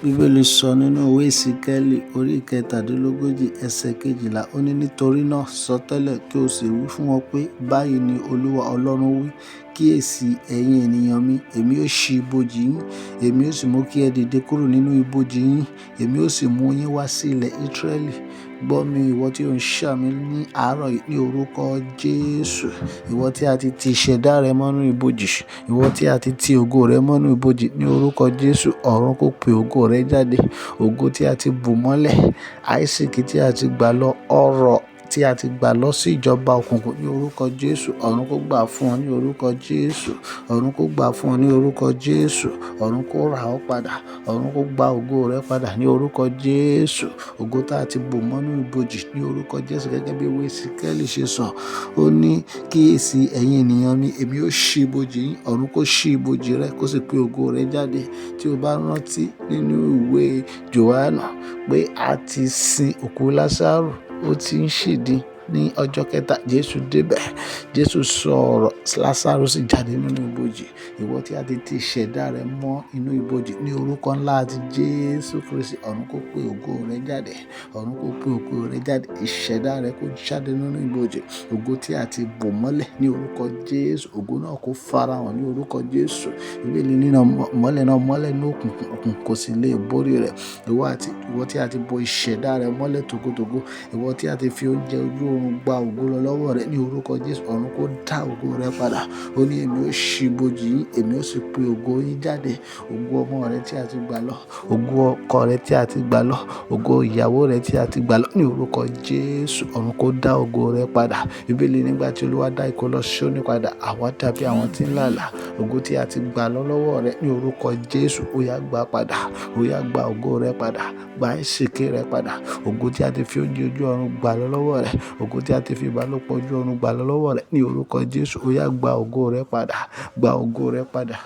Bíbélì sọ nínú ìwé Ìsíkẹ́lì orí ìkẹtàdínlógójì ẹsẹ̀ kejìlá ó ní nítorí náà sọtẹ́lẹ̀ kí o sì wí fún wọn pé báyìí ni Olúwa Ọlọ́run wí kíyèsí ẹ̀yin ènìyàn mi èmi ó ṣí ibojì yín èmi ó sì mú kí ẹ dìde kúrò nínú ibojì yín èmi ó sì mú yín wá sí ilẹ̀ Ísírẹ́lì gbọ́ mi ìwọ tí ò ń ṣàmì ní àárọ̀ yìí ní orúkọ Jésù ìwọ tí a ti ti ìṣẹ̀dá rẹ mọ́nú ibojì ìwọ tí a ti ti ògo rẹ mọ́nú ibojì ní orúkọ Jésù ọ̀run kó pe ògo rẹ jáde ògo tí a ti bù mọ́lẹ̀ àìsíkí tí a ti gbà lọ ọrọ̀ tí a ti gbà lọ sí ìjọba òkùnkùn ní orúkọ Jésù ọ̀run kó gbà fún ọ ní orúkọ Jésù ọ̀run kó gbà fún ọ ní orúkọ Jésù ọ̀run kó rà ọ́ padà ọ̀run kó gba ògo rẹ padà ní orúkọ Jésù ògo tá a ti bù mọ́nú ibojì ní orúkọ Jésù gẹ́gẹ́ bí ìwé Ìsíkẹ́lì ṣe sọ ó ní kíyèsí ẹ̀yin ènìyàn mi èmi ó ṣí ibojì yín ọ̀run kó ṣí ibojì rẹ kó sì pe ògo rẹ jáde tí o bá rántí nínú ìwé Jòhánù pé a ti sin òkú Lásárù ó ti ń ṣèdí ní ọjọ́ kẹta Jésù débẹ̀ Jésù sọ̀rọ̀ Lásárù sì jáde nínú ibojì ìwọ tí a ti ti ìṣẹ̀dá rẹ mọ́ inú ibojì ní orúkọ ńlá àti Jésù Kristi ọ̀run kó pe ògo rẹ jáde ọ̀run kó pe ògo rẹ jáde ìṣẹ̀dá rẹ kó jáde nínú ibojì ògo tí a ti bò mọ́lẹ̀ ní orúkọ Jésù ògo náà kó farahàn ní orúkọ Jésù ìbéèlì nínú mọ́lẹ̀ ní òkùnkùn kò sì lè borí rẹ̀ ìwọ tí a ti bò ìṣẹ̀dá rẹ mọ́lẹ̀ tògótògó ìwọ tí a ti fi oúnjẹ ojú oorun gba ògo lọ lọ́wọ́ rẹ ní orúkọ Jésù ọ̀run kó dá ògo rẹ padà ó ní èmi ó ṣí ibojì yín èmi ó sì pe ògo yín jáde ògo ọmọ rẹ tí a ti gbà lọ ògo ọkọ rẹ tí a ti gbà lọ ògo ìyàwó rẹ tí a ti gbà lọ ní orúkọ Jésù ọ̀run kó dá ògo rẹ padà ìbéèlì nígbà tí Olúwa dá ikọ̀ lọ Síónì padà àwa dàbí àwọn tí ń làlà ògo tí a ti gbà lọ lọ́wọ́ rẹ ní orúkọ Jésù ó yá gbà padà ó yá gba ògo rẹ padà gba ìsìnkí rẹ padà ògo tí a ti fi oúnjẹ ojú ọ̀run gbà lọ lọ́wọ́ rẹ ògo tí a ti fi ìbálòpọ̀ ojú ọ̀run gbà lọ lọ́wọ́ rẹ ní orúkọ Jésù ó yá gba ògo rẹ padà gba ògo rẹ padà.